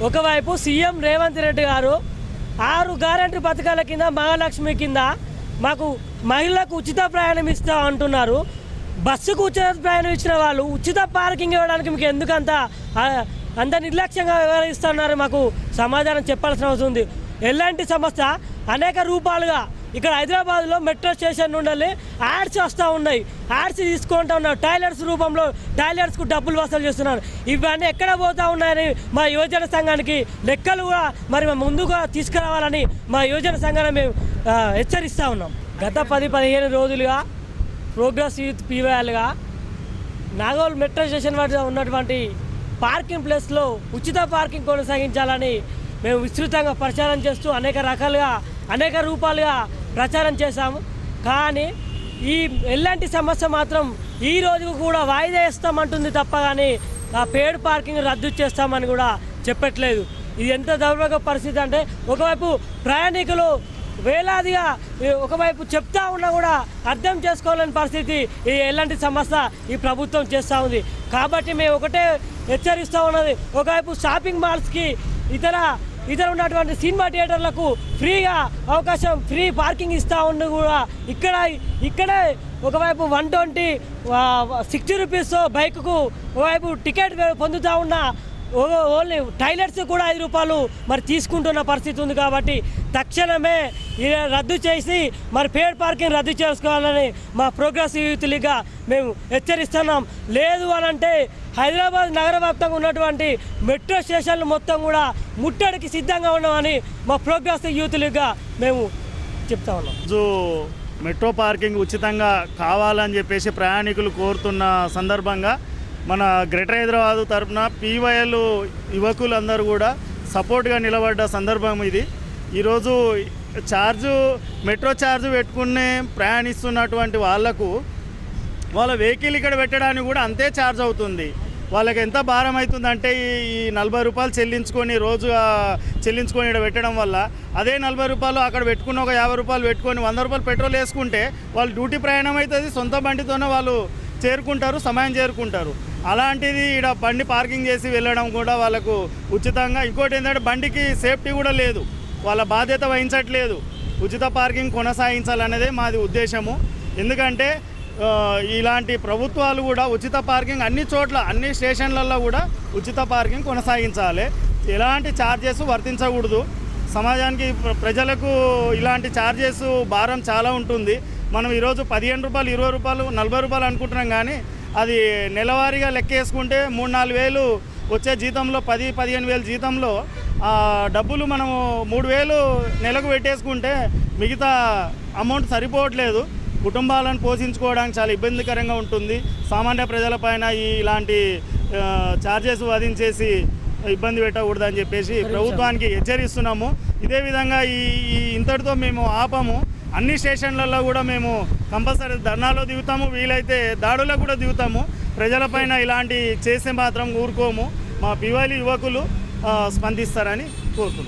ఒకవైపు సీఎం రేవంత్ రెడ్డి గారు 6 గ్యారెంటీ పథకాల కింద మహాలక్ష్మి కింద మాకు మహిళలకు ఉచిత ప్రయాణం ఇస్తా అంటున్నారు. బస్సుకు ఉచిత ప్రయాణం ఇచ్చిన వాళ్ళు ఉచిత పార్కింగ్ ఇవ్వడానికి మీకు ఎందుకంత అంత నిర్లక్ష్యంగా వ్యవహరిస్తున్నారు? మాకు సమాధానం చెప్పాల్సిన అవసరం ఉంది. ఎలాంటి సంస్థ అనేక రూపాలుగా ఇక్కడ హైదరాబాద్లో మెట్రో స్టేషన్ నుండి యాడ్స్ వస్తూ ఉన్నాయి. యాడ్స్ తీసుకుంటూ ఉన్నారు. టాయిలెట్స్ రూపంలో టాయిలెట్స్కు డబ్బులు వసూలు చేస్తున్నారు. ఇవన్నీ ఎక్కడ పోతూ ఉన్నాయని మా యువజన సంఘానికి లెక్కలు కూడా మరి ముందుగా తీసుకురావాలని మా యువజన సంఘాన్ని మేము హెచ్చరిస్తూ ఉన్నాం. గత 10-15 రోజులుగా ప్రోగ్రెస్ యూత్ పీవైఎల్గా నాగోల్ మెట్రో స్టేషన్ వద్ద ఉన్నటువంటి పార్కింగ్ ప్లేస్లో ఉచిత పార్కింగ్ కొనసాగించాలని మేము విస్తృతంగా ప్రచారం చేస్తూ అనేక రూపాలుగా ప్రచారం చేశాము. కానీ ఈ ఎలాంటి సమస్య మాత్రం ఈ రోజుకు కూడా వాయిదా వేస్తామంటుంది తప్ప కానీ ఆ పేడ్ పార్కింగ్ రద్దు చేస్తామని కూడా చెప్పట్లేదు. ఇది ఎంత దౌర్భాగ్య పరిస్థితి అంటే ఒకవైపు ప్రయాణికులు వేలాదిగా ఒకవైపు చెప్తా ఉన్నా కూడా అర్థం చేసుకోలేని పరిస్థితి ఈ ఎలాంటి సమస్య ఈ ప్రభుత్వం చేస్తూ ఉంది. కాబట్టి మేము ఒకటే హెచ్చరిస్తూ ఉన్నది, ఒకవైపు షాపింగ్ మాల్స్కి ఇతర ఉన్నటువంటి సినిమా థియేటర్లకు ఫ్రీగా అవకాశం ఫ్రీ పార్కింగ్ ఇస్తూ ఉండి కూడా ఇక్కడే ఒకవైపు 120-60 రూపీస్ బైక్కు ఒకవైపు టికెట్ పొందుతూ ఉన్న ఓన్లీ టాయిలెట్స్ కూడా 5 రూపాయలు మరి తీసుకుంటున్న పరిస్థితి ఉంది. కాబట్టి తక్షణమే రద్దు చేసి మరి పేడ్ పార్కింగ్ రద్దు చేసుకోవాలని మా ప్రోగ్రెసివ్ యూత్ లీగ్గా మేము హెచ్చరిస్తున్నాం. లేదు అనంటే హైదరాబాద్ నగర వ్యాప్తంగా ఉన్నటువంటి మెట్రో స్టేషన్లు మొత్తం కూడా ముట్టడికి సిద్ధంగా ఉన్నామని మా ప్రోగ్రెసివ్ యూత్ లీగ్గా మేము చెప్తా ఉన్నాం. మెట్రో పార్కింగ్ ఉచితంగా కావాలని చెప్పేసి ప్రయాణికులు కోరుతున్న సందర్భంగా మన గ్రేటర్ హైదరాబాద్ తరఫున పీవైఎల్ యువకులందరూ కూడా సపోర్ట్గా నిలబడ్డ సందర్భం ఇది. ఈరోజు మెట్రో ఛార్జ్ పెట్టుకునే ప్రయాణిస్తున్నటువంటి వాళ్లకు వాళ్ళ వెహికల్ ఇక్కడ పెట్టడానికి కూడా అంతే ఛార్జ్ అవుతుంది. వాళ్ళకి ఎంత భారం అవుతుందంటే ఈ 40 రూపాయలు చెల్లించుకొని ఇక్కడ పెట్టడం వల్ల అదే 40 రూపాయలు అక్కడ పెట్టుకుని ఒక 50 రూపాయలు పెట్టుకొని 100 రూపాయలు పెట్రోల్ వేసుకుంటే వాళ్ళు డ్యూటీ ప్రయాణం అవుతుంది, సొంత బండితోనే వాళ్ళు సమయం చేరుకుంటారు. అలాంటిది ఇక్కడ బండి పార్కింగ్ చేసి వెళ్ళడం కూడా వాళ్ళకు ఉచితంగా. ఇంకోటి ఏంటంటే బండికి సేఫ్టీ కూడా లేదు, వాళ్ళ బాధ్యత వహించట్లేదు. ఉచిత పార్కింగ్ కొనసాగించాలనేదే మాది ఉద్దేశము. ఎందుకంటే ఇలాంటి ప్రభుత్వాలు కూడా ఉచిత పార్కింగ్ అన్ని చోట్ల అన్ని స్టేషన్లలో కూడా ఉచిత పార్కింగ్ కొనసాగించాలి. ఎలాంటి ఛార్జెస్ వర్తించకూడదు. సమాజానికి ప్రజలకు ఇలాంటి ఛార్జెస్ భారం చాలా ఉంటుంది. మనం ఈరోజు 15 రూపాయలు 20 రూపాయలు 40 రూపాయలు అనుకుంటున్నాం, కానీ అది నెలవారీగా లెక్కేసుకుంటే 3-4 వేలు వచ్చే జీతంలో 10-15 వేలు జీతంలో డబ్బులు మనము 3 వేలు నెలకు పెట్టేసుకుంటే మిగతా అమౌంట్ సరిపోవట్లేదు. కుటుంబాలను పోషించుకోవడానికి చాలా ఇబ్బందికరంగా ఉంటుంది. సామాన్య ప్రజలపైన ఇలాంటి ఛార్జెస్ విధించేసి ఇబ్బంది పెట్టకూడదని చెప్పేసి ప్రభుత్వానికి హెచ్చరిస్తున్నాము. ఇదే విధంగా ఇంతటితో మేము ఆపము. అన్ని స్టేషన్లలో కూడా మేము కంపల్సరీ ధర్నాలో దిగుతాము, వీలైతే దాడులకు కూడా దిగుతాము. ప్రజలపైన ఇలాంటి చేస్తే మాత్రం ఊరుకోము. మా పీవైఎల్ యువకులు స్పందిస్తారని కోరుతున్నాం.